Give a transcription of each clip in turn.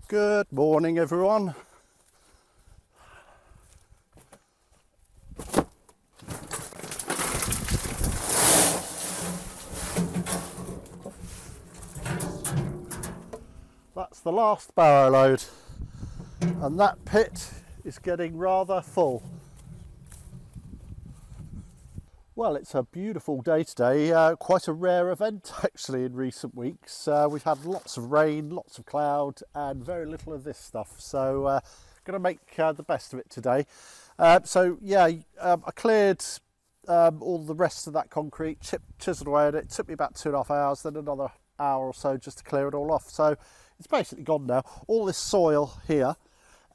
Good morning, everyone. That's the last barrow load, and that pit is getting rather full. Well, it's a beautiful day today, quite a rare event actually in recent weeks. We've had lots of rain, lots of cloud and very little of this stuff, so going to make the best of it today. I cleared all the rest of that concrete, chiseled away at it. It took me about 2.5 hours, then another hour or so just to clear it all off. So it's basically gone now. All this soil here,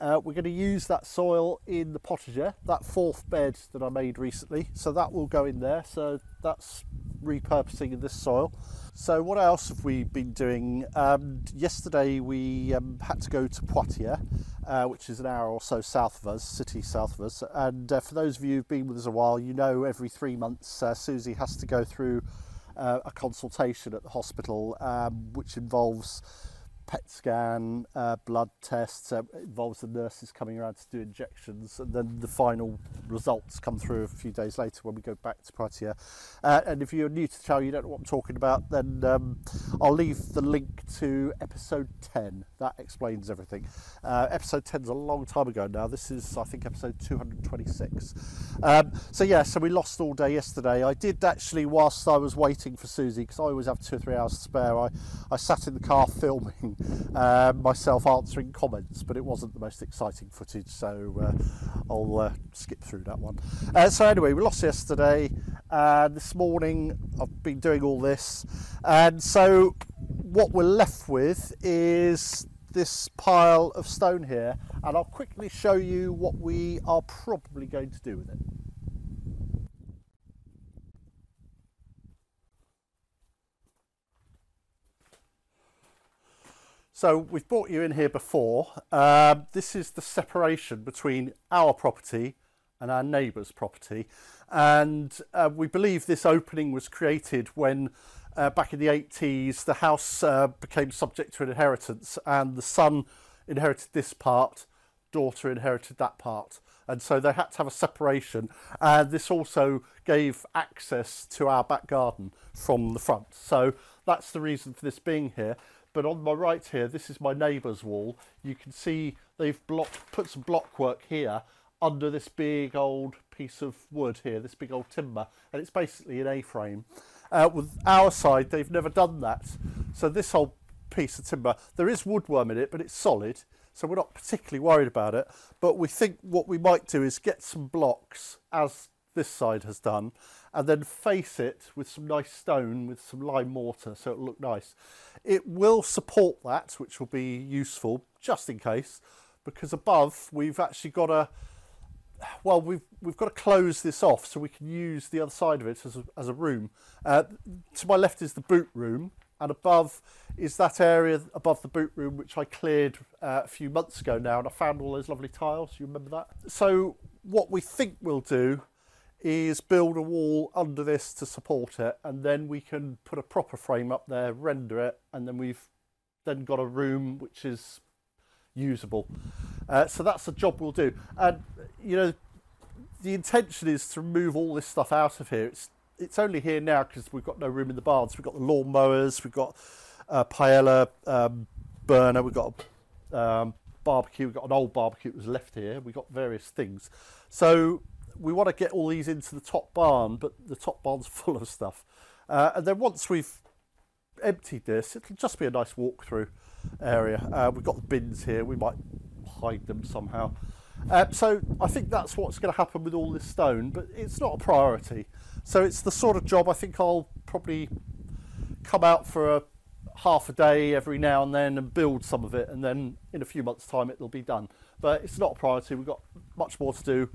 we're going to use that soil in the potager, that 4th bed that I made recently. So that will go in there. So that's repurposing of this soil. So what else have we been doing? Yesterday we had to go to Poitiers, which is an hour or so south of us, city south of us. And for those of you who've been with us a while, you know every 3 months Susie has to go through a consultation at the hospital, which involves PET scan, blood tests, involves the nurses coming around to do injections, and then the final results come through a few days later when we go back to Chateau. And if you're new to the channel, you don't know what I'm talking about, then I'll leave the link to episode 10. That explains everything. Episode 10 is a long time ago now. This is, I think, episode 226. So we lost all day yesterday. I did actually, whilst I was waiting for Susie, because I always have 2 or 3 hours to spare, I sat in the car filming myself answering comments, but it wasn't the most exciting footage, so I'll skip through that one. So anyway, we lost yesterday, and this morning I've been doing all this, and so what we're left with is this pile of stone here, and I'll quickly show you what we are probably going to do with it. So we've brought you in here before. This is the separation between our property and our neighbour's property. And we believe this opening was created when back in the 80s, the house became subject to an inheritance, and the son inherited this part, daughter inherited that part. And so they had to have a separation. And this also gave access to our back garden from the front. So that's the reason for this being here. But on my right here, this is my neighbour's wall. You can see they've put some block work here under this big old piece of wood here, this big old timber, and it's basically an A-frame. With our side, they've never done that. So this whole piece of timber, there is woodworm in it, but it's solid, so we're not particularly worried about it. But we think what we might do is get some blocks, as this side has done, and then face it with some nice stone with some lime mortar so it'll look nice. It will support that, which will be useful just in case, because above we've actually got to, well, we've got to close this off so we can use the other side of it as a room. To my left is the boot room, and above is that area above the boot room which I cleared a few months ago now, and I found all those lovely tiles. You remember that? So what we think we'll do is build a wall under this to support it, and then we can put a proper frame up there, render it, and then we've then got a room which is usable. So that's the job we'll do. And you know, the intention is to remove all this stuff out of here. It's only here now because we've got no room in the barns. We've got the lawn mowers, we've got a paella burner, we've got a barbecue, we've got an old barbecue that was left here, we've got various things. So we want to get all these into the top barn, but the top barn's full of stuff. And then once we've emptied this, it'll just be a nice walk-through area. We've got the bins here, we might hide them somehow. So I think that's what's going to happen with all this stone, but it's not a priority. So it's the sort of job I think I'll probably come out for half a day every now and then and build some of it, and then in a few months' time it'll be done. But it's not a priority, we've got much more to do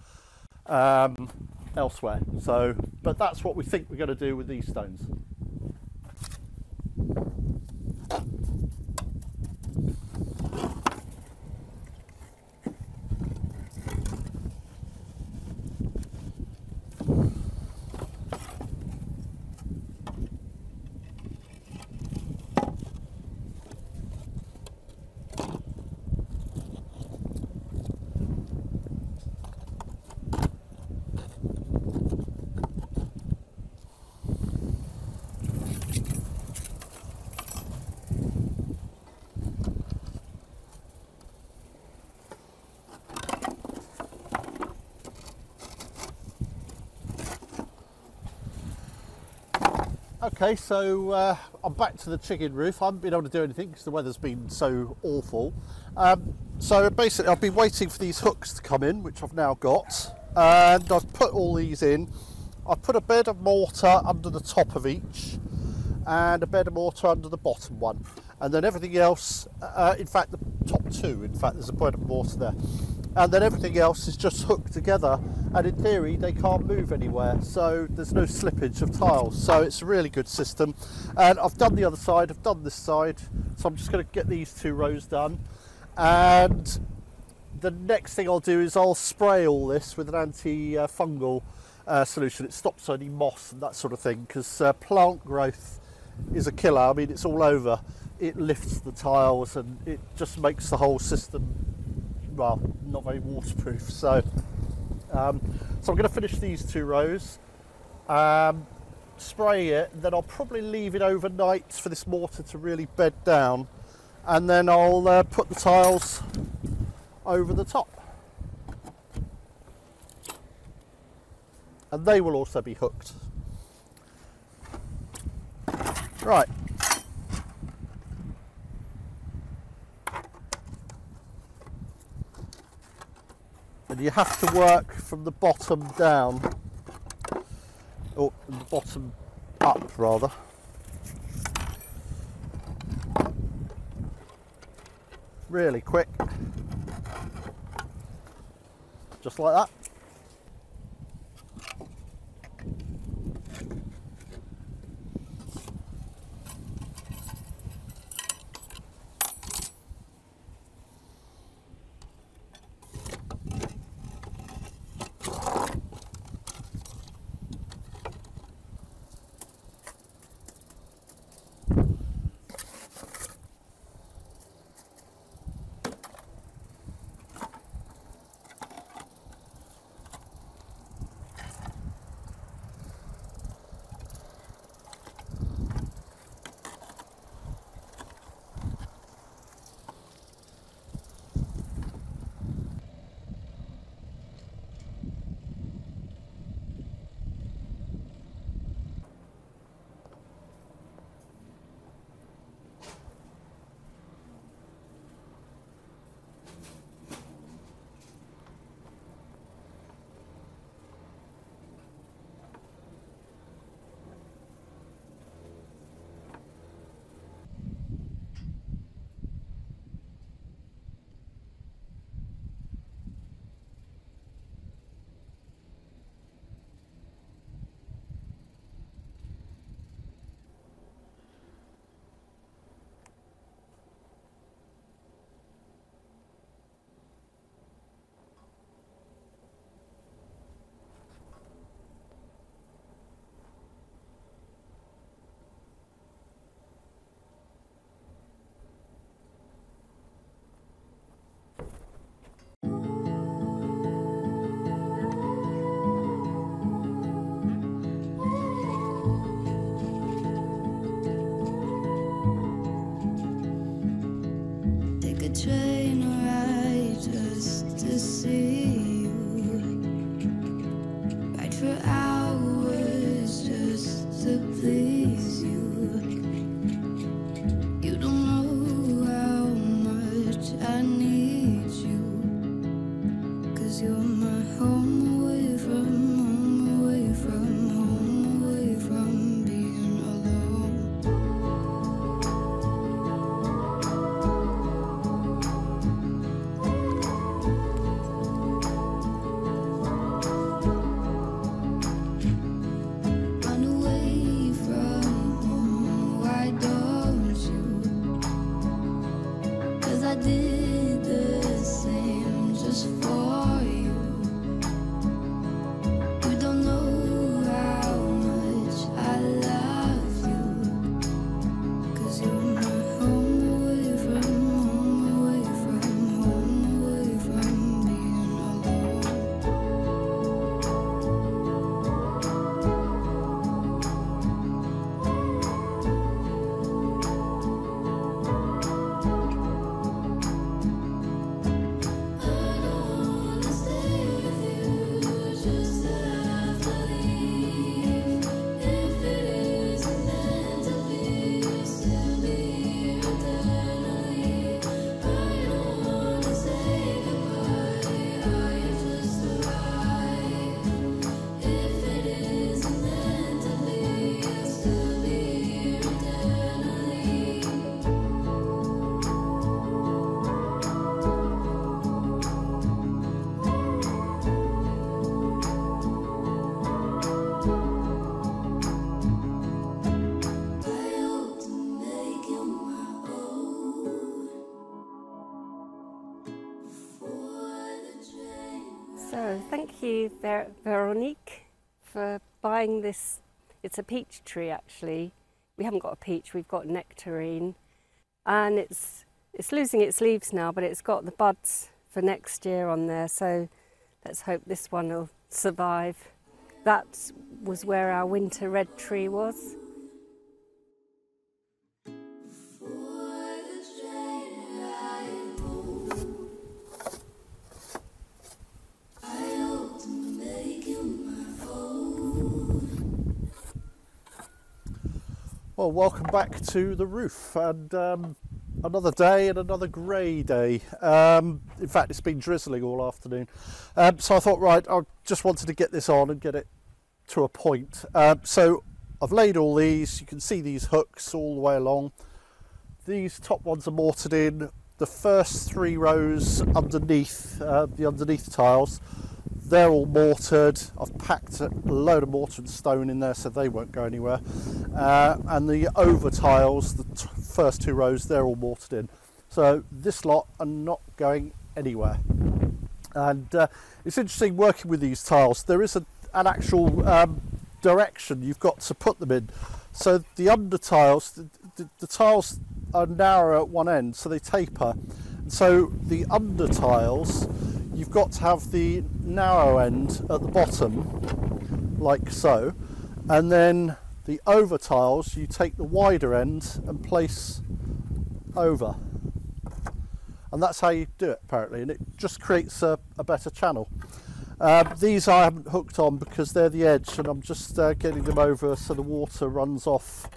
elsewhere. So, but that's what we think we're going to do with these stones. Okay, so I'm back to the chicken roof. I haven't been able to do anything because the weather's been so awful. So basically I've been waiting for these hooks to come in, which I've now got, and I've put all these in. I've put a bed of mortar under the top of each and a bed of mortar under the bottom one, and then everything else, in fact the top two, in fact there's a bed of mortar there, and then everything else is just hooked together, and in theory they can't move anywhere, so there's no slippage of tiles, so it's a really good system. And I've done the other side, I've done this side, so I'm just going to get these 2 rows done, and the next thing I'll do is I'll spray all this with an anti-fungal solution. It stops any moss and that sort of thing, because plant growth is a killer. I mean, it's all over. It lifts the tiles and it just makes the whole system, well, not very waterproof. So I'm going to finish these 2 rows, spray it, and then I'll probably leave it overnight for this mortar to really bed down, and then I'll put the tiles over the top, and they will also be hooked. Right. And you have to work from the bottom down, or the bottom up rather. Really quick. Just like that. Train ride just to see you, ride for hours just to please you. You don't know how much I need you, 'cause you're my home away from home, away from home, away from being alone. Thank you, Veronique, for buying this. It's a peach tree, actually. We haven't got a peach, we've got nectarine. And it's losing its leaves now, but it's got the buds for next year on there, so let's hope this one will survive. That was where our winter red tree was. Well, welcome back to the roof, and another day and another grey day. In fact, it's been drizzling all afternoon, so I thought, right, I just wanted to get this on and get it to a point. So I've laid all these. You can see these hooks all the way along. These top ones are mortared in. The first 3 rows underneath, the underneath tiles, they're all mortared. I've packed a load of mortar and stone in there so they won't go anywhere. And the over tiles, the first 2 rows, they're all mortared in. So this lot are not going anywhere. And it's interesting working with these tiles. There is an actual direction you've got to put them in. So the under tiles, the tiles are narrow at one end, so they taper. And so the under tiles, you've got to have the narrow end at the bottom, like so, and then the over tiles, you take the wider end and place over. And that's how you do it, apparently, and it just creates a better channel. These I haven't hooked on because they're the edge, and I'm just getting them over so the water runs off.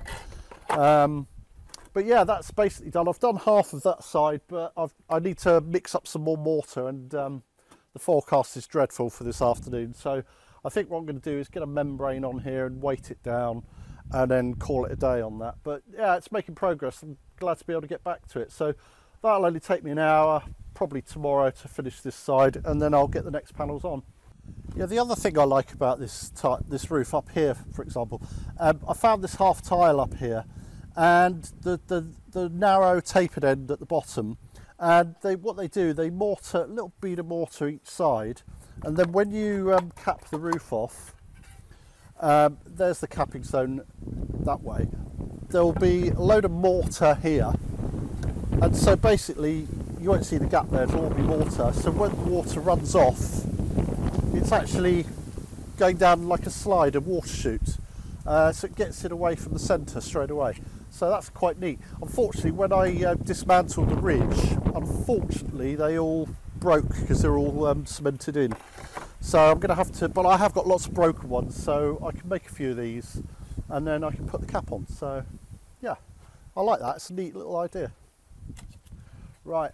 But yeah, that's basically done. I've done half of that side, but I need to mix up some more mortar, and the forecast is dreadful for this afternoon. So I think what I'm going to do is get a membrane on here and weight it down and then call it a day on that. But yeah, it's making progress. I'm glad to be able to get back to it. So that'll only take me an hour, probably tomorrow, to finish this side, and then I'll get the next panels on. Yeah, the other thing I like about this roof up here, for example, I found this half tile up here, and the narrow tapered end at the bottom, and what they do, they mortar a little bead of mortar each side, and then when you cap the roof off, there's the capping zone that way, there'll be a load of mortar here, and so basically you won't see the gap there, it'll all be mortar. So when the water runs off, it's actually going down like a slide, a water chute, so it gets it away from the centre straight away. So that's quite neat. Unfortunately, when I dismantled the ridge, unfortunately they all broke because they're all cemented in. So I'm going to have to, but I have got lots of broken ones, so I can make a few of these and then I can put the cap on. So yeah, I like that. It's a neat little idea. Right,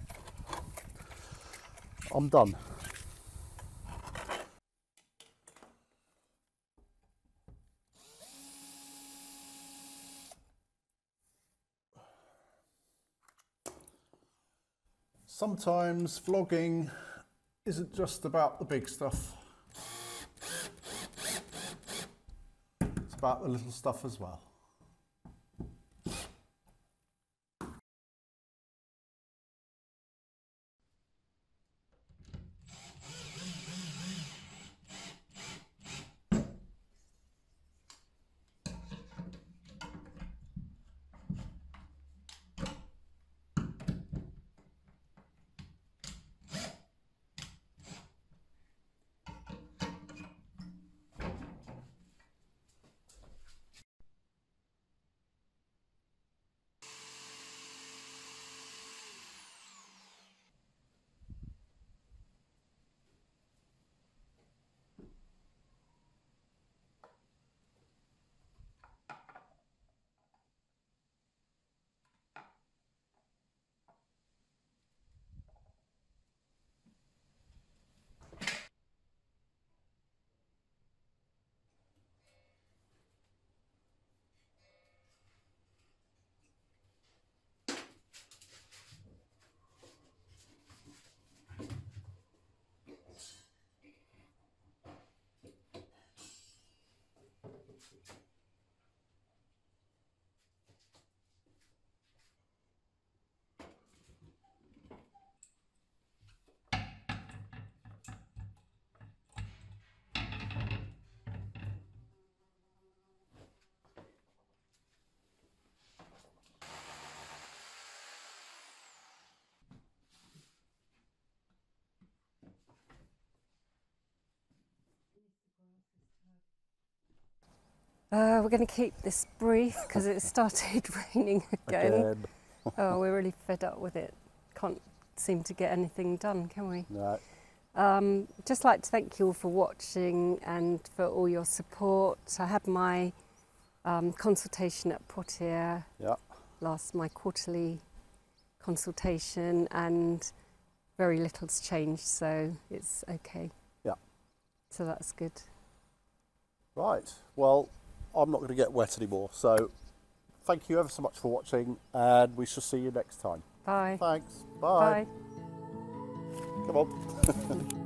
I'm done. Sometimes vlogging isn't just about the big stuff. It's about the little stuff as well. We're going to keep this brief because it started raining again. Oh, we're really fed up with it. Can't seem to get anything done, can we? No. Just like to thank you all for watching and for all your support. I had my consultation at Poitiers my quarterly consultation, and very little's changed, so it's okay. Yeah. So that's good. Right, well, I'm not going to get wet anymore, so thank you ever so much for watching, and we shall see you next time. Bye. Thanks. Bye. Bye. Come on.